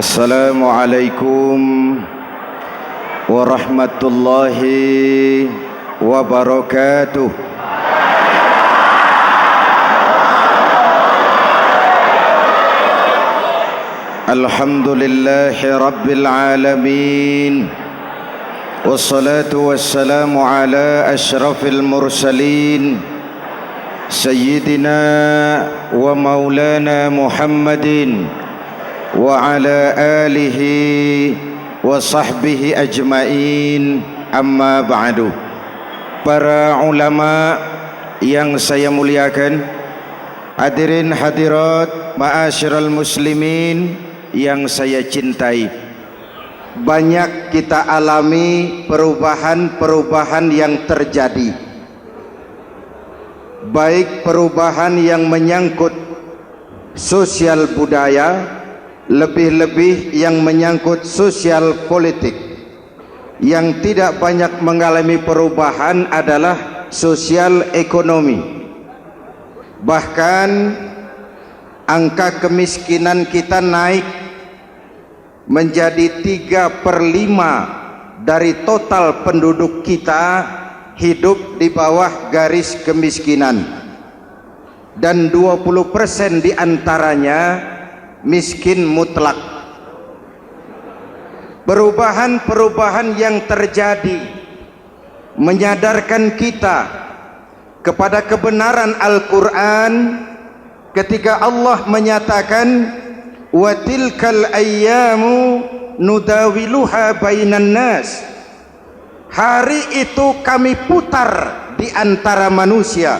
Assalamualaikum warahmatullahi wabarakatuh. Alhamdulillahi rabbil alamin. Wassalatu wassalamu ala asyrafil mursalin Sayyidina wa maulana Muhammadin wa ala alihi wa sahbihi ajmain, amma ba'du. Para ulama yang saya muliakan, hadirin hadirat ma'asyiral muslimin yang saya cintai, banyak kita alami perubahan-perubahan yang terjadi, baik perubahan yang menyangkut sosial budaya, lebih-lebih yang menyangkut sosial politik. Yang tidak banyak mengalami perubahan adalah sosial ekonomi. Bahkan angka kemiskinan kita naik menjadi 3/5 dari total penduduk kita hidup di bawah garis kemiskinan, dan 20% diantaranya miskin mutlak. Perubahan-perubahan yang terjadi menyadarkan kita kepada kebenaran Al-Quran ketika Allah menyatakan wa tilkal ayyamu nudawiluha bainan nas. Hari itu kami putar di antara manusia.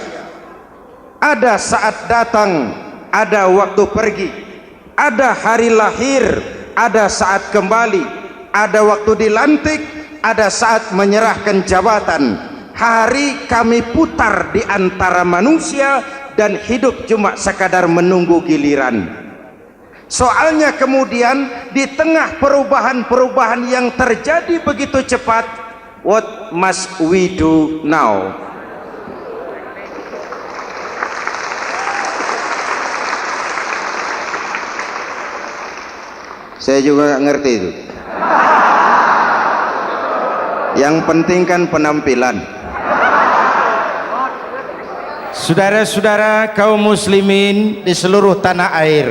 Ada saat datang, ada waktu pergi. Ada hari lahir, ada saat kembali. Ada waktu dilantik, ada saat menyerahkan jabatan. Hari kami putar di antara manusia dan hidup cuma sekadar menunggu giliran. Soalnya kemudian di tengah perubahan-perubahan yang terjadi begitu cepat, what must we do now? Saya juga nggak ngerti itu. Yang penting kan penampilan. Saudara-saudara kaum muslimin di seluruh tanah air,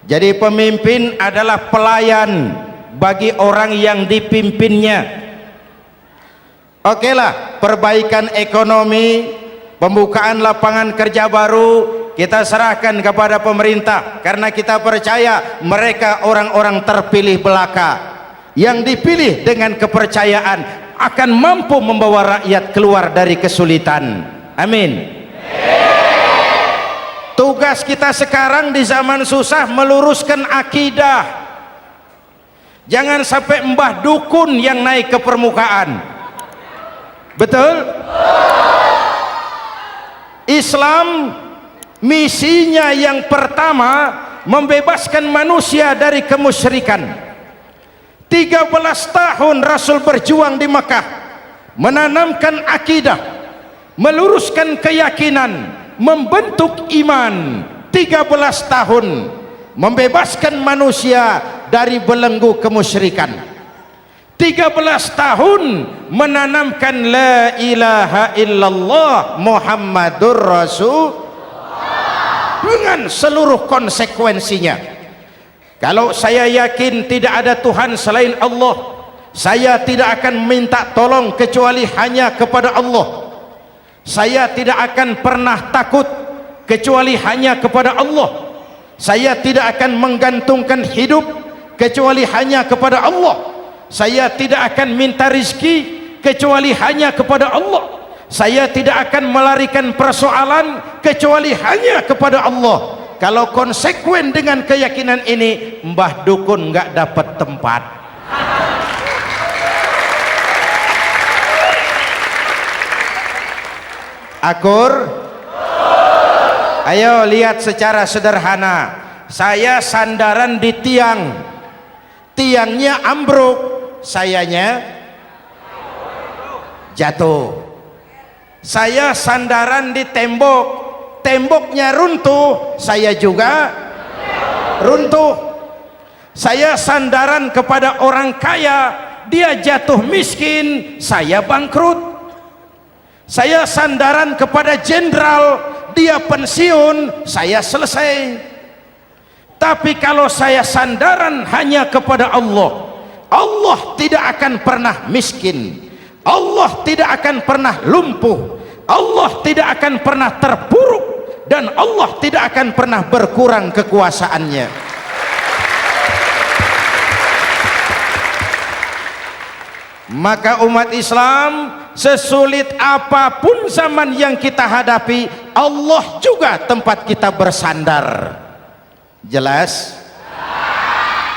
jadi pemimpin adalah pelayan bagi orang yang dipimpinnya. Oke lah, perbaikan ekonomi, pembukaan lapangan kerja baru kita serahkan kepada pemerintah, karena kita percaya mereka orang-orang terpilih belaka yang dipilih dengan kepercayaan akan mampu membawa rakyat keluar dari kesulitan. Amin. Tugas kita sekarang di zaman susah meluruskan akidah. Jangan sampai mbah dukun yang naik ke permukaan. Betul? Islam misinya yang pertama membebaskan manusia dari kemusyrikan. 13 tahun Rasul berjuang di Mekah, menanamkan akidah, meluruskan keyakinan, membentuk iman. 13 tahun membebaskan manusia dari belenggu kemusyrikan. 13 tahun menanamkan la ilaha illallah Muhammadur Rasul dengan seluruh konsekuensinya. Kalau saya yakin tidak ada Tuhan selain Allah, saya tidak akan minta tolong kecuali hanya kepada Allah. Saya tidak akan pernah takut kecuali hanya kepada Allah. Saya tidak akan menggantungkan hidup kecuali hanya kepada Allah. Saya tidak akan minta rizki kecuali hanya kepada Allah. Saya tidak akan melarikan persoalan kecuali hanya kepada Allah. Kalau konsekuen dengan keyakinan ini, mbah dukun nggak dapat tempat. Akur? Ayo lihat secara sederhana. Saya sandaran di tiang, tiangnya ambruk, sayanya jatuh. Saya sandaran di tembok, temboknya runtuh, saya juga runtuh. Saya sandaran kepada orang kaya, dia jatuh miskin, saya bangkrut. Saya sandaran kepada jenderal, dia pensiun, saya selesai. Tapi kalau saya sandaran hanya kepada Allah, Allah tidak akan pernah miskin, Allah tidak akan pernah lumpuh, Allah tidak akan pernah terpuruk, dan Allah tidak akan pernah berkurang kekuasaannya. Maka umat Islam, sesulit apapun zaman yang kita hadapi, Allah juga tempat kita bersandar. Jelas?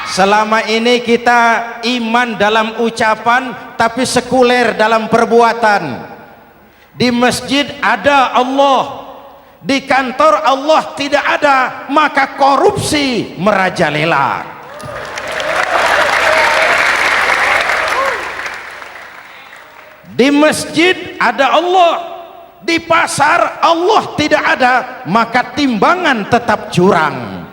Selama ini kita iman dalam ucapan tapi sekuler dalam perbuatan. Di masjid ada Allah, di kantor Allah tidak ada, maka korupsi merajalela. Di masjid ada Allah, di pasar Allah tidak ada, maka timbangan tetap curang.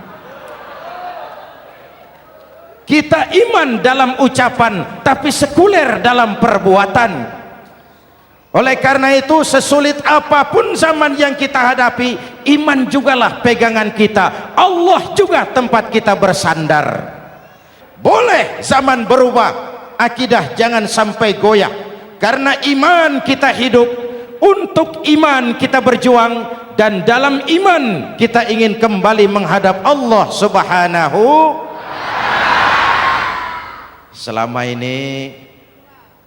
Kita iman dalam ucapan tapi sekuler dalam perbuatan. Oleh karena itu, sesulit apapun zaman yang kita hadapi, iman jugalah pegangan kita, Allah juga tempat kita bersandar. Boleh zaman berubah, akidah jangan sampai goyah, karena iman kita hidup, untuk iman kita berjuang, dan dalam iman kita ingin kembali menghadap Allah Subhanahu. Selama ini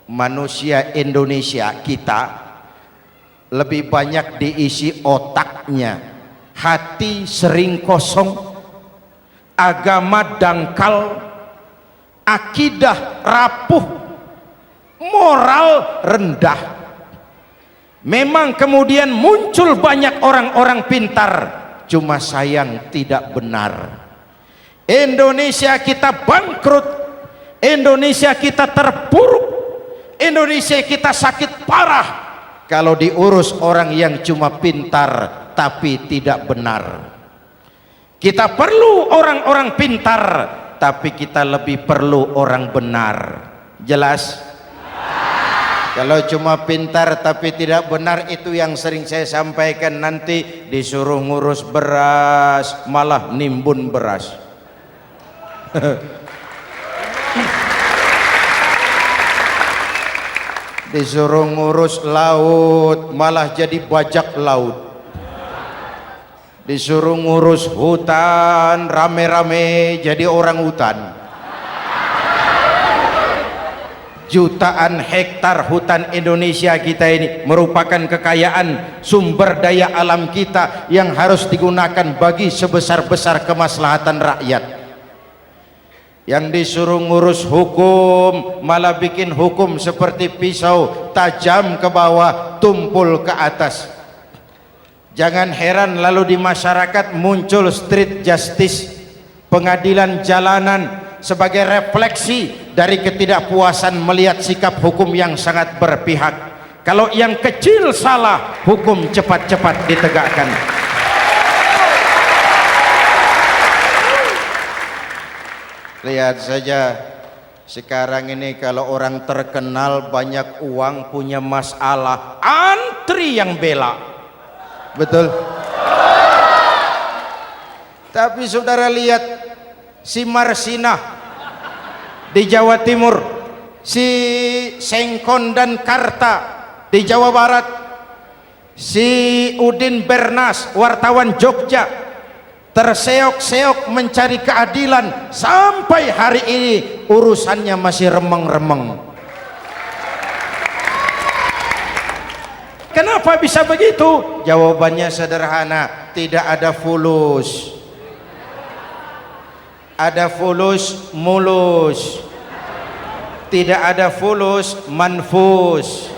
manusia Indonesia kita lebih banyak diisi otaknya, hati sering kosong, agama dangkal, akidah rapuh, moral rendah. Memang kemudian muncul banyak orang-orang pintar, cuma sayang tidak benar. Indonesia kita bangkrut, Indonesia kita terpuruk, Indonesia kita sakit parah kalau diurus orang yang cuma pintar tapi tidak benar. Kita perlu orang-orang pintar, tapi kita lebih perlu orang benar. Jelas? Kalau cuma pintar tapi tidak benar, itu yang sering saya sampaikan, nanti disuruh ngurus beras malah nimbun beras. Disuruh ngurus laut malah jadi bajak laut. Disuruh ngurus hutan rame-rame jadi orang hutan. Jutaan hektar hutan Indonesia kita ini merupakan kekayaan sumber daya alam kita yang harus digunakan bagi sebesar-besar kemaslahatan rakyat. Yang disuruh ngurus hukum malah bikin hukum seperti pisau, tajam ke bawah, tumpul ke atas. Jangan heran lalu di masyarakat muncul street justice, pengadilan jalanan, sebagai refleksi dari ketidakpuasan melihat sikap hukum yang sangat berpihak. Kalau yang kecil salah, hukum cepat-cepat ditegakkan. Lihat saja sekarang ini, kalau orang terkenal banyak uang, punya masalah, antri yang bela. Betul? Tapi saudara lihat si Marsinah di Jawa Timur, si Sengkon dan Karta di Jawa Barat, si Udin Bernas wartawan Jogja, terseok-seok mencari keadilan, sampai hari ini urusannya masih remeng-remeng. Kenapa bisa begitu? Jawabannya sederhana, tidak ada fulus. Ada fulus mulus, tidak ada fulus manfus.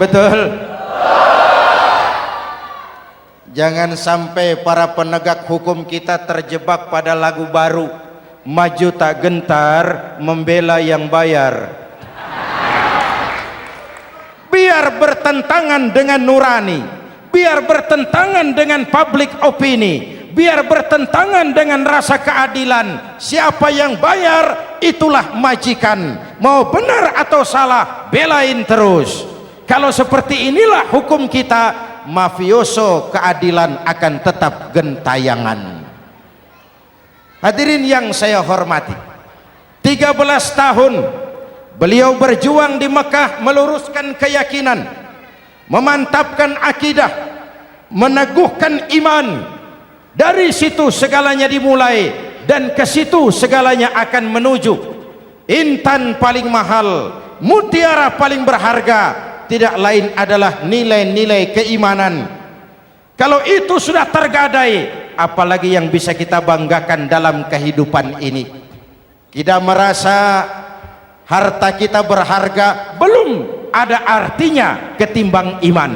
Betul? Jangan sampai para penegak hukum kita terjebak pada lagu baru, maju tak gentar membela yang bayar. Biar bertentangan dengan nurani, biar bertentangan dengan public opini, biar bertentangan dengan rasa keadilan. Siapa yang bayar itulah majikan, mau benar atau salah belain terus. Kalau seperti inilah hukum kita, mafioso keadilan akan tetap gentayangan. Hadirin yang saya hormati, 13 tahun beliau berjuang di Mekah meluruskan keyakinan, memantapkan akidah, meneguhkan iman. Dari situ segalanya dimulai dan ke situ segalanya akan menuju. Intan paling mahal, mutiara paling berharga tidak lain adalah nilai-nilai keimanan. Kalau itu sudah tergadai, apalagi yang bisa kita banggakan dalam kehidupan ini? Kita merasa harta kita berharga, belum ada artinya ketimbang iman.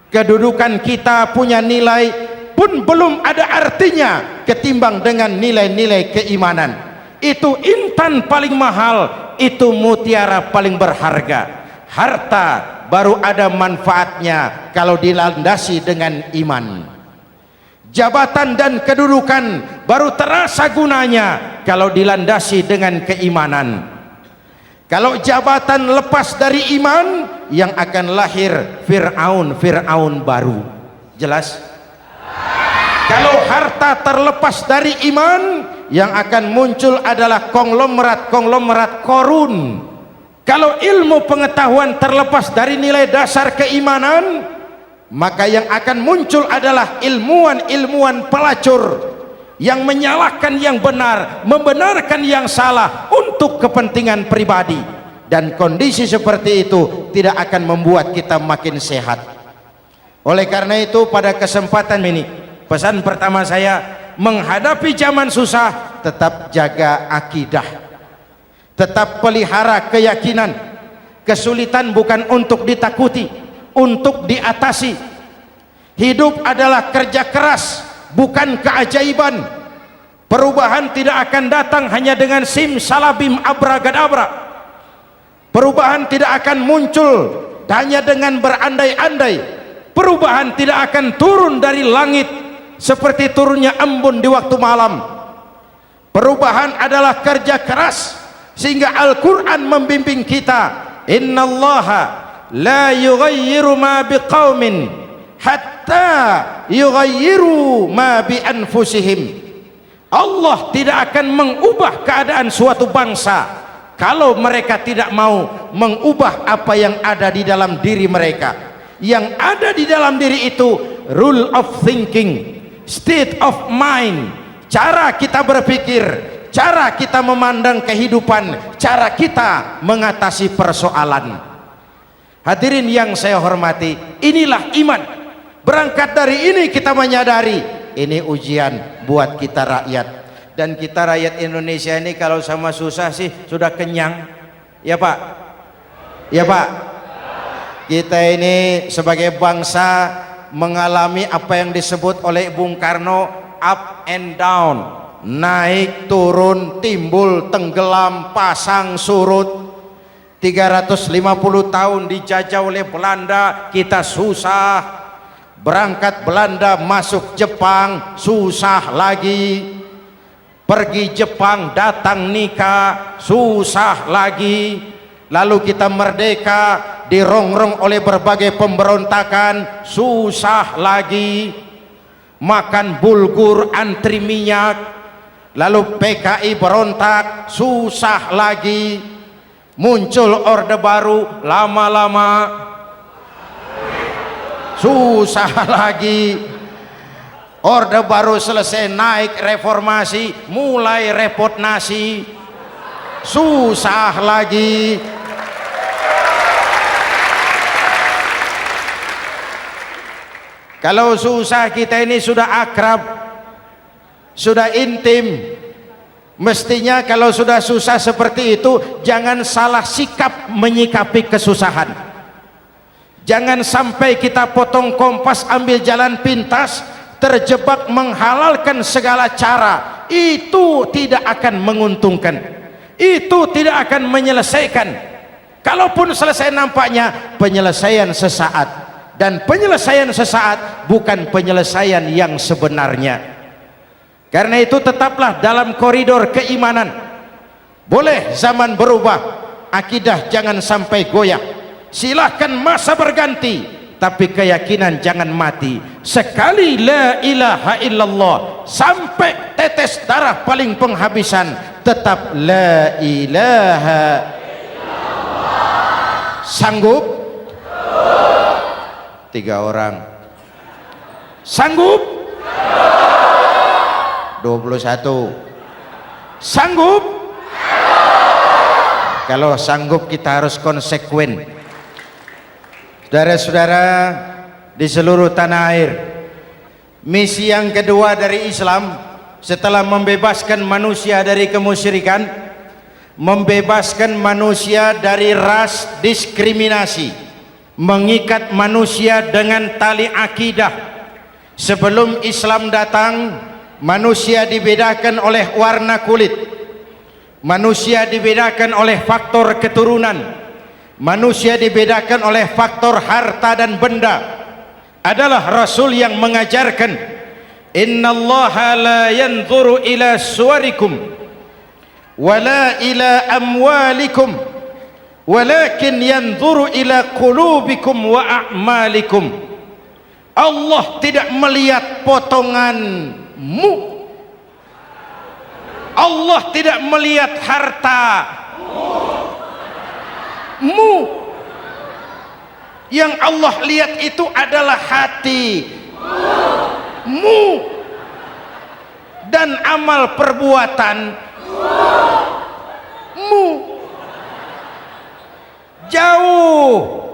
Kedudukan kita punya nilai pun belum ada artinya ketimbang dengan nilai-nilai keimanan. Itu intan paling mahal, itu mutiara paling berharga. Harta baru ada manfaatnya kalau dilandasi dengan iman. Jabatan dan kedudukan baru terasa gunanya kalau dilandasi dengan keimanan. Kalau jabatan lepas dari iman, yang akan lahir Fir'aun baru. Jelas? Kalau harta terlepas dari iman, yang akan muncul adalah konglomerat Korun. Kalau ilmu pengetahuan terlepas dari nilai dasar keimanan, maka yang akan muncul adalah ilmuwan pelacur yang menyalahkan yang benar, membenarkan yang salah untuk kepentingan pribadi. Dan kondisi seperti itu tidak akan membuat kita makin sehat. Oleh karena itu, pada kesempatan ini, pesan pertama saya, menghadapi zaman susah tetap jaga akidah, tetap pelihara keyakinan. Kesulitan bukan untuk ditakuti, untuk diatasi. Hidup adalah kerja keras, bukan keajaiban. Perubahan tidak akan datang hanya dengan simsalabim abragadabra. Perubahan tidak akan muncul hanya dengan berandai-andai. Perubahan tidak akan turun dari langit seperti turunnya embun di waktu malam. Perubahan adalah kerja keras, sehingga Al-Quran membimbing kita, innallaha la yughayyiru ma biqaumin hatta yughayyiru ma bi anfusihim. Allah tidak akan mengubah keadaan suatu bangsa kalau mereka tidak mau mengubah apa yang ada di dalam diri mereka. Yang ada di dalam diri itu rule of thinking, state of mind, cara kita berpikir, cara kita memandang kehidupan, cara kita mengatasi persoalan. Hadirin yang saya hormati, inilah iman. Berangkat dari ini kita menyadari ini ujian buat kita rakyat. Dan kita rakyat Indonesia ini kalau sama susah sih sudah kenyang. Ya Pak? Ya Pak? Kita ini sebagai bangsa mengalami apa yang disebut oleh Bung Karno up and down, naik turun, timbul tenggelam, pasang surut. 350 tahun dijajah oleh Belanda, kita susah. Berangkat Belanda masuk Jepang, susah lagi. Pergi Jepang, datang nikah, susah lagi. Lalu kita merdeka, dirongrong oleh berbagai pemberontakan, susah lagi. Makan bulgur, antri minyak. Lalu PKI berontak, susah lagi. Muncul orde baru, lama-lama susah lagi. Orde baru selesai, naik reformasi, mulai repot nasi, susah lagi. Kalau susah kita ini sudah akrab, sudah intim. Mestinya kalau sudah susah seperti itu, jangan salah sikap menyikapi kesusahan. Jangan sampai kita potong kompas, ambil jalan pintas, terjebak menghalalkan segala cara. Itu tidak akan menguntungkan, itu tidak akan menyelesaikan. Kalaupun selesai, nampaknya penyelesaian sesaat, dan penyelesaian sesaat bukan penyelesaian yang sebenarnya. Karena itu tetaplah dalam koridor keimanan. Boleh zaman berubah, akidah jangan sampai goyah. Silahkan masa berganti, tapi keyakinan jangan mati. Sekali la ilaha illallah sampai tetes darah paling penghabisan, tetap la ilaha illallah. Sanggup? 3 orang. Sanggup? 21. Sanggup? Kalau sanggup kita harus konsekuen. Saudara-saudara di seluruh tanah air, misi yang kedua dari Islam setelah membebaskan manusia dari kemusyrikan, membebaskan manusia dari ras diskriminasi, mengikat manusia dengan tali akidah. Sebelum Islam datang, manusia dibedakan oleh warna kulit, manusia dibedakan oleh faktor keturunan, manusia dibedakan oleh faktor harta dan benda. Adalah Rasul yang mengajarkan, innallaha la yanzuru ila suwarikum wala ila amwalikum walakin yanzuru ila qulubikum wa a'malikum. Allah tidak melihat potonganmu, Allah tidak melihat hartamu. Yang Allah lihat itu adalah hatimu dan amal perbuatanmu. Jauh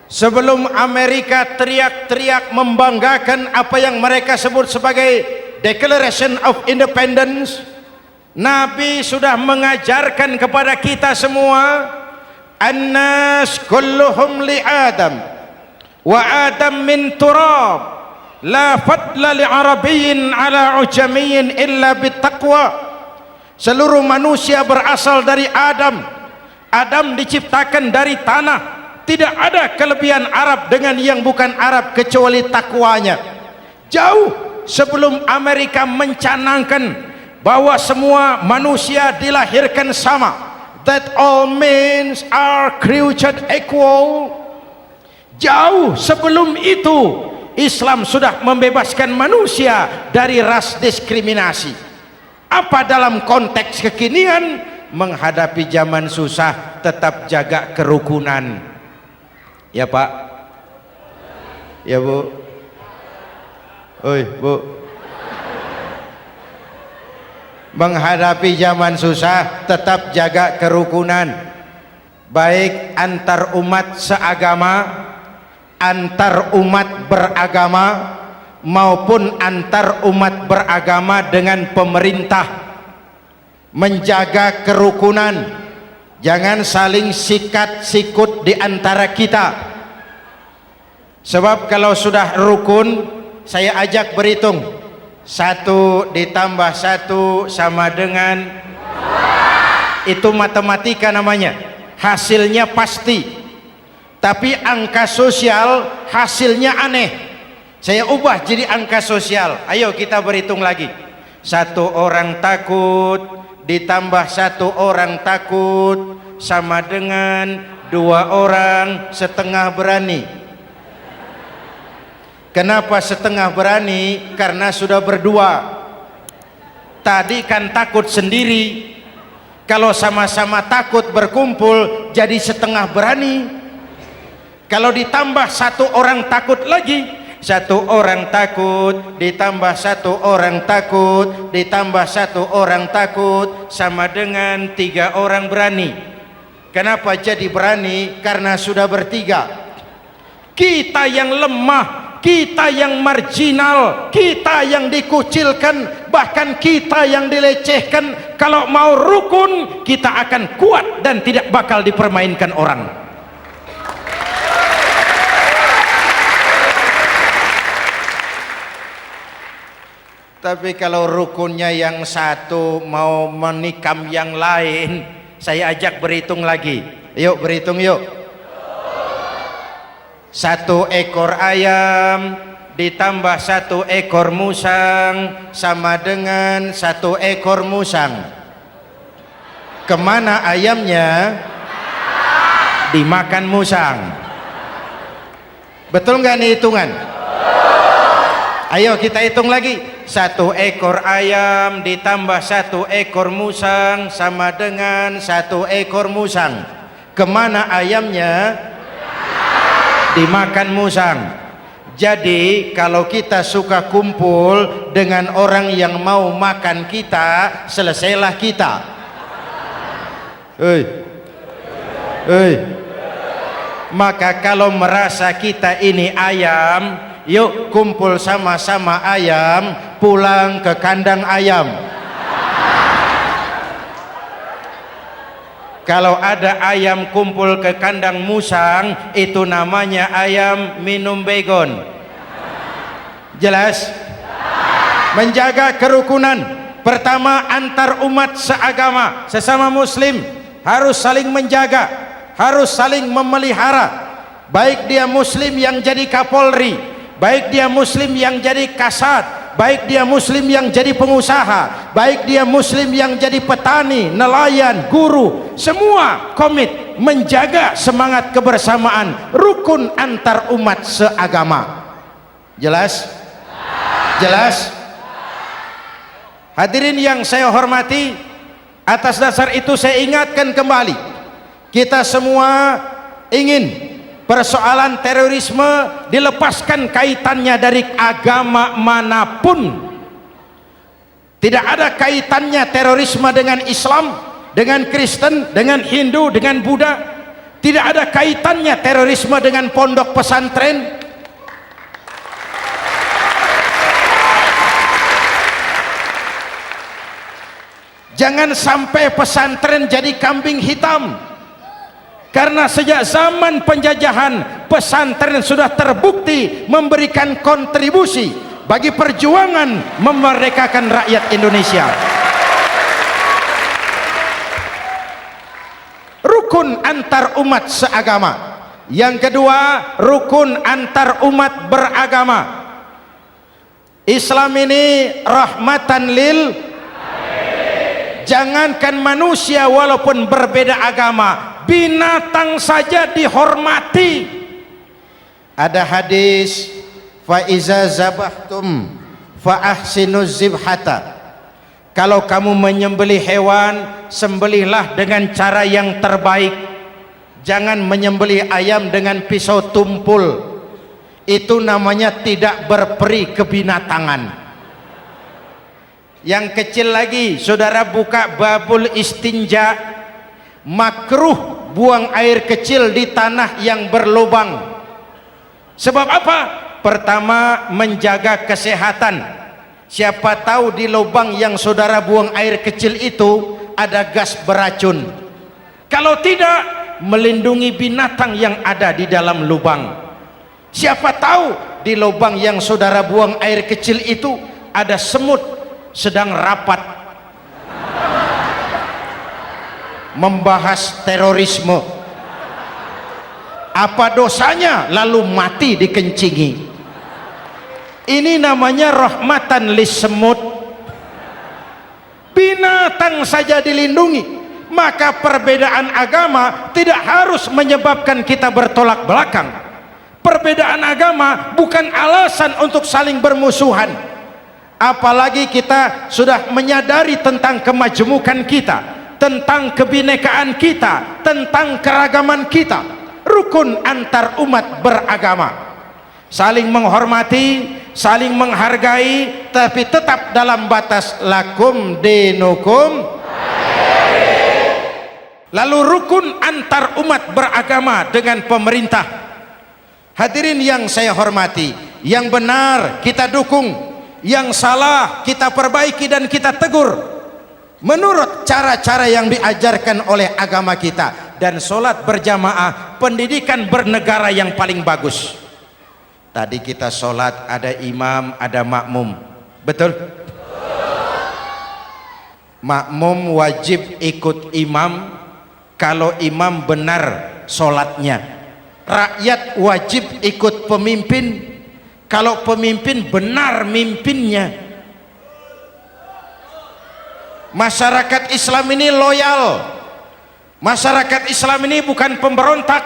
sebelum Amerika teriak-teriak membanggakan apa yang mereka sebut sebagai Declaration of Independence, Nabi sudah mengajarkan kepada kita semua, annas kulluhum li Adam wa Adam min turab la fadla li arabiyyin ala ujamiyyin illa bittaqwa. Seluruh manusia berasal dari Adam. Adam diciptakan dari tanah. Tidak ada kelebihan Arab dengan yang bukan Arab kecuali takwanya. Jauh sebelum Amerika mencanangkan bahwa semua manusia dilahirkan sama, that all men are created equal. Jauh sebelum itu Islam sudah membebaskan manusia dari ras diskriminasi. Apa dalam konteks kekinian menghadapi zaman susah tetap jaga kerukunan? Ya Pak, ya Bu, oi Bu, menghadapi zaman susah tetap jaga kerukunan, baik antar umat seagama, antar umat beragama, maupun antar umat beragama dengan pemerintah. Menjaga kerukunan, jangan saling sikat sikut di antara kita. Sebab kalau sudah rukun, saya ajak berhitung, 1 ditambah 1 sama dengan, itu matematika namanya, hasilnya pasti. Tapi angka sosial hasilnya aneh. Saya ubah jadi angka sosial. Ayo kita berhitung lagi. 1 orang takut ditambah 1 orang takut sama dengan 2 orang setengah berani. Kenapa setengah berani? Karena sudah berdua. Tadi kan takut sendiri. Kalau sama-sama takut berkumpul jadi setengah berani. Kalau ditambah 1 orang takut lagi, 1 orang takut ditambah 1 orang takut ditambah 1 orang takut sama dengan 3 orang berani. Kenapa jadi berani? Karena sudah bertiga. Kita yang lemah, kita yang marginal, kita yang dikucilkan, bahkan kita yang dilecehkan, kalau mau rukun kita akan kuat dan tidak bakal dipermainkan orang. Tapi kalau rukunnya yang satu mau menikam yang lain, saya ajak berhitung lagi. Yuk berhitung yuk. 1 ekor ayam ditambah 1 ekor musang sama dengan 1 ekor musang. Kemana ayamnya? Dimakan musang. Betul nggak nih hitungan? Ayo kita hitung lagi. 1 ekor ayam ditambah 1 ekor musang sama dengan 1 ekor musang. Kemana ayamnya? Dimakan musang. Jadi kalau kita suka kumpul dengan orang yang mau makan kita, selesailah kita. Maka kalau merasa kita ini ayam, yuk kumpul sama-sama ayam, pulang ke kandang ayam. Kalau ada ayam kumpul ke kandang musang, itu namanya ayam minum baygon. Jelas? Menjaga kerukunan. Pertama, antar umat seagama, sesama muslim harus saling menjaga, harus saling memelihara. Baik dia muslim yang jadi kapolri, baik dia muslim yang jadi kasat, baik dia muslim yang jadi pengusaha, baik dia muslim yang jadi petani, nelayan, guru, semua komit menjaga semangat kebersamaan, rukun antar umat seagama. Jelas? Jelas? Hadirin yang saya hormati, atas dasar itu saya ingatkan kembali, kita semua ingin persoalan terorisme dilepaskan kaitannya dari agama manapun. Tidak ada kaitannya terorisme dengan Islam, dengan Kristen, dengan Hindu, dengan Buddha. Tidak ada kaitannya terorisme dengan pondok pesantren. Jangan sampai pesantren jadi kambing hitam. Karena sejak zaman penjajahan, pesantren sudah terbukti memberikan kontribusi bagi perjuangan memerdekakan rakyat Indonesia. Rukun antar umat seagama. Yang kedua, rukun antar umat beragama. Islam ini rahmatan lil, jangankan manusia walaupun berbeda agama, binatang saja dihormati. Ada hadis, fa iza zabahtum fa ahsinuz zibhata. Kalau kamu menyembelih hewan, sembelihlah dengan cara yang terbaik. Jangan menyembelih ayam dengan pisau tumpul. Itu namanya tidak berperi kebinatangan. Yang kecil lagi, saudara buka babul istinja, makruh buang air kecil di tanah yang berlubang. Sebab apa? Pertama, menjaga kesehatan. Siapa tahu di lubang yang saudara buang air kecil itu ada gas beracun. Kalau tidak, melindungi binatang yang ada di dalam lubang. Siapa tahu di lubang yang saudara buang air kecil itu ada semut sedang rapat membahas terorisme. Apa dosanya lalu mati dikencingi? Ini namanya rahmatan lis semut. Binatang saja dilindungi. Maka perbedaan agama tidak harus menyebabkan kita bertolak belakang. Perbedaan agama bukan alasan untuk saling bermusuhan. Apalagi kita sudah menyadari tentang kemajmukan kita, tentang kebinekaan kita, tentang keragaman kita. Rukun antar umat beragama, saling menghormati, saling menghargai, tapi tetap dalam batas lakum dinukum. Lalu rukun antar umat beragama dengan pemerintah. Hadirin yang saya hormati, yang benar kita dukung, yang salah kita perbaiki dan kita tegur menurut cara-cara yang diajarkan oleh agama kita. Dan sholat berjamaah, pendidikan bernegara yang paling bagus. Tadi kita sholat ada imam, ada makmum, betul? Makmum wajib ikut imam kalau imam benar sholatnya. Rakyat wajib ikut pemimpin kalau pemimpin benar mimpinnya. Masyarakat Islam ini loyal, masyarakat Islam ini bukan pemberontak,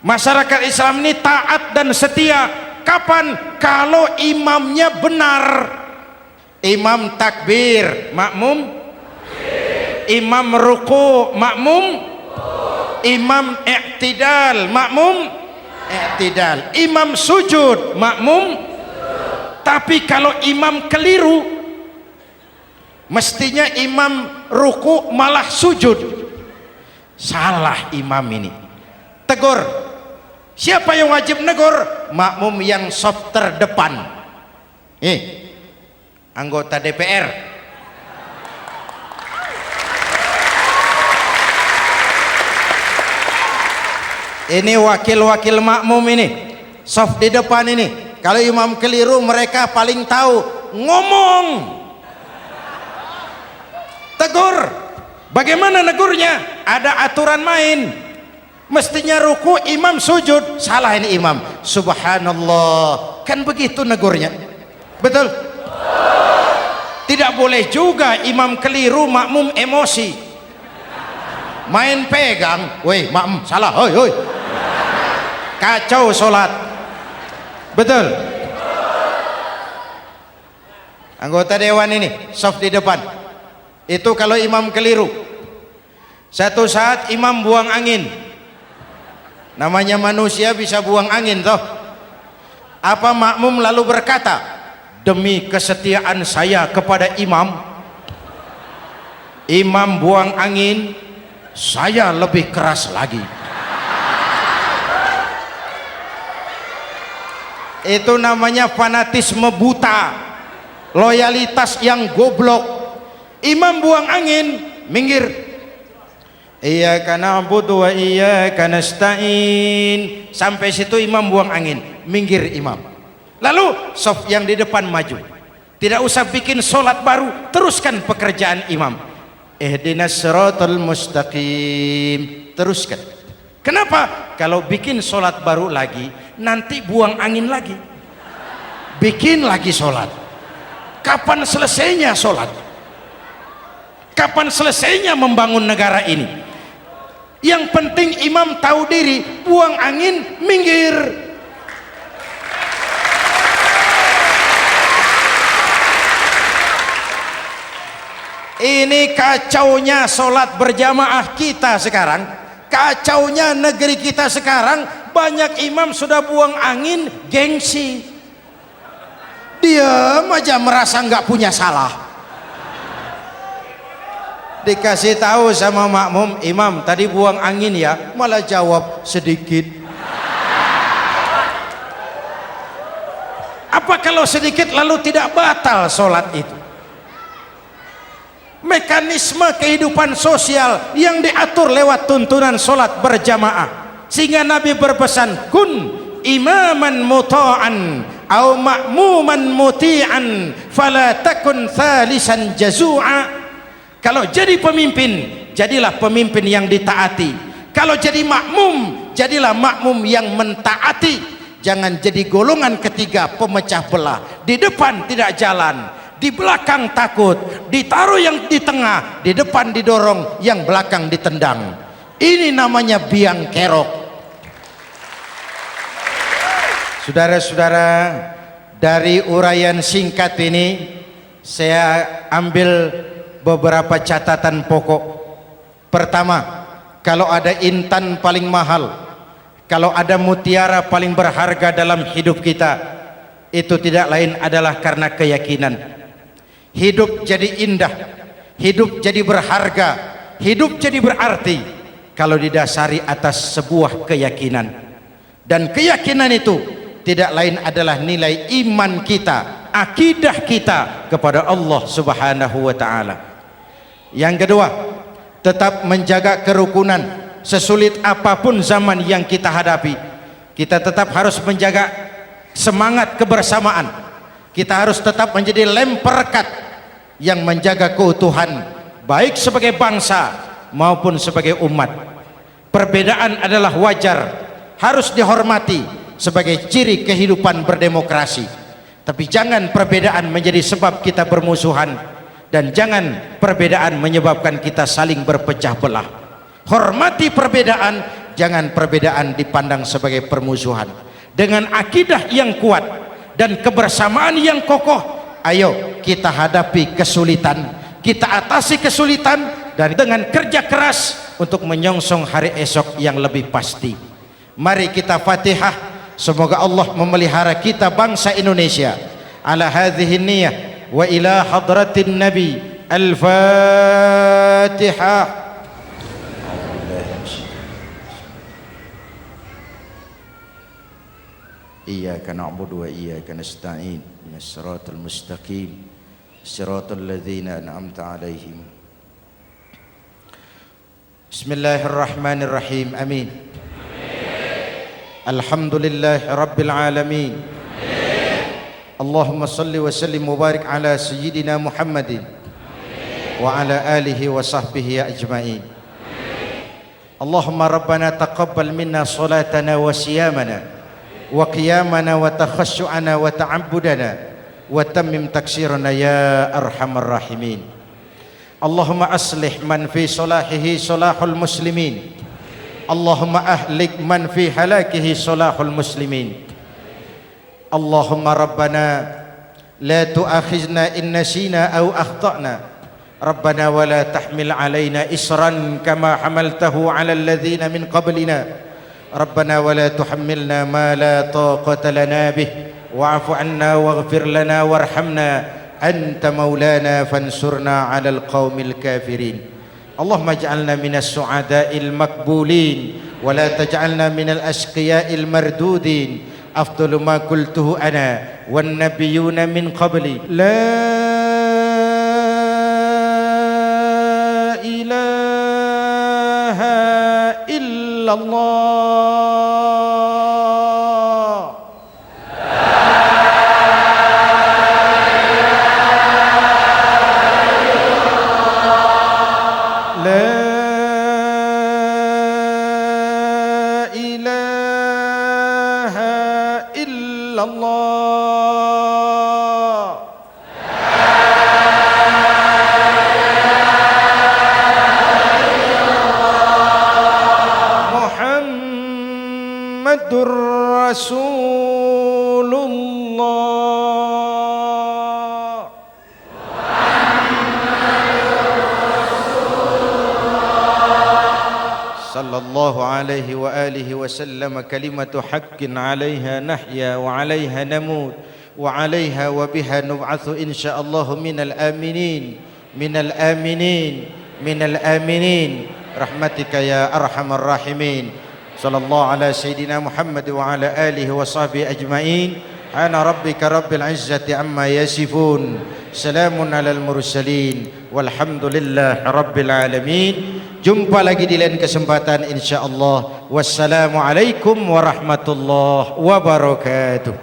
masyarakat Islam ini taat dan setia. Kapan? Kalau imamnya benar. Imam takbir, makmum, imam ruku, makmum, imam i'tidal, makmum i'tidal, imam sujud, makmum. Tapi kalau imam keliru, mestinya imam ruku malah sujud. Salah imam ini, tegur. Siapa yang wajib negur? Makmum yang saf terdepan. Anggota DPR. Ini wakil-wakil makmum ini, saf di depan ini. Kalau imam keliru, mereka paling tahu. Ngomong, tegur. Bagaimana negurnya? Ada aturan main. Mestinya ruku, imam sujud. Salah ini imam. Subhanallah. Kan begitu negurnya. Betul? Tidak boleh juga imam keliru, makmum emosi. Main pegang, woi makmum salah, hoi hoi. Kacau sholat. Betul? Anggota dewan ini, saf di depan. Itu kalau imam keliru. Satu saat imam buang angin. Namanya manusia bisa buang angin toh. Apa makmum lalu berkata, demi kesetiaan saya kepada imam, imam buang angin, saya lebih keras lagi. Itu namanya fanatisme buta, loyalitas yang goblok. Imam buang angin, minggir. Iyyaka na'budu wa iyyaka nasta'in. Sampai situ imam buang angin, minggir imam. Lalu saf yang di depan maju. Tidak usah bikin solat baru, teruskan pekerjaan imam. Ihdinas siratal mustaqim, teruskan. Kenapa? Kalau bikin solat baru lagi, nanti buang angin lagi. Bikin lagi solat. Kapan selesainya solat? Kapan selesainya membangun negara ini? Yang penting imam tahu diri, buang angin, minggir. Ini kacaunya solat berjamaah kita sekarang, kacaunya negeri kita sekarang. Banyak imam sudah buang angin, gengsi. Diam aja, merasa nggak punya salah. Dikasih tahu sama makmum, imam tadi buang angin ya, malah jawab sedikit. Apa kalau sedikit lalu tidak batal solat itu? Mekanisme kehidupan sosial yang diatur lewat tuntunan solat berjamaah, sehingga Nabi berpesan, kun imaman muta'an au ma'muman muti'an fala takun thalisan jazu'a. Kalau jadi pemimpin, jadilah pemimpin yang ditaati. Kalau jadi makmum, jadilah makmum yang mentaati. Jangan jadi golongan ketiga pemecah belah. Di depan tidak jalan, di belakang takut, ditaruh yang di tengah, di depan didorong, yang belakang ditendang. Ini namanya biang kerok. Saudara-saudara, dari uraian singkat ini saya ambil beberapa catatan pokok. Pertama, kalau ada intan paling mahal, kalau ada mutiara paling berharga dalam hidup kita, itu tidak lain adalah karena keyakinan. Hidup jadi indah, hidup jadi berharga, hidup jadi berarti kalau didasari atas sebuah keyakinan. Dan keyakinan itu tidak lain adalah nilai iman kita, akidah kita kepada Allah Subhanahu wa ta'ala. Yang kedua, tetap menjaga kerukunan. Sesulit apapun zaman yang kita hadapi, kita tetap harus menjaga semangat kebersamaan. Kita harus tetap menjadi lem perekat yang menjaga keutuhan, baik sebagai bangsa maupun sebagai umat. Perbedaan adalah wajar, harus dihormati, sebagai ciri kehidupan berdemokrasi. Tapi jangan perbedaan menjadi sebab kita bermusuhan, dan jangan perbedaan menyebabkan kita saling berpecah belah. Hormati perbedaan, jangan perbedaan dipandang sebagai permusuhan. Dengan akidah yang kuat dan kebersamaan yang kokoh, ayo kita hadapi kesulitan, kita atasi kesulitan, dan dengan kerja keras untuk menyongsong hari esok yang lebih pasti. Mari kita Fatihah, semoga Allah memelihara kita bangsa Indonesia. Ala hadhihi niyyah wa ila hadratin nabi. Al-Fatihah. Iyyaka na'budu wa iyyaka nasta'in. Ihdinas siratal mustaqim. Siratal ladzina an'amta 'alaihim. Bismillahirrahmanirrahim. Amin. Alhamdulillahi rabbil alamin. Allahumma salli wa sallim mubarak ala sayyidina Muhammadin wa ala alihi wa sahbihi ajma'in. Allahumma rabbana taqabbal minna salatana wa siyamana wa qiyamana wa takhashu'ana wa ta'abbudana wa tammim taksirana ya arhamar rahimin. Allahumma aslih man fi salahihi salahul muslimin. Allahumma ahlik man fi halakihi salahul muslimin. Allahumma rabbana la tu'akhizna in nasina aw akhtana. Rabbana wa la tahmil alaina isran kama hamaltahu ala alladhina min qablina. Rabbana wa la tuhammilna ma la taqata lana bih wa'fu 'anna waghfir lana warhamna anta maulana fansurna 'alal qaumil kafirin. Allahumma ij'alna minas su'ada'il makbulin wa la taj'alna minal ashqiya'il mardudin. Afdalu ma qultuhu ana wan nabiyyuna min qabli. La ilaha illallah. La ilaha illallah. Muhammadur Rasulullah. Sallallahu alaihi wa alihi wa sallam. Kalimatu haqqin 'alaiha nahya wa 'alaiha namut wa 'alaiha wa biha nub'atsu insyaallah minal aminin minal aminin minal aminin rahmatika ya arhamar rahimin. Sallallahu ala sayyidina Muhammad wa ala alihi wa sahbihi ajma'in. Ana rabbika rabbil izzati amma yasifun. Salamun alal mursalin walhamdulillahi rabbil alamin. Jumpa lagi di lain kesempatan insyaallah. Wassalamualaikum warahmatullahi wabarakatuh.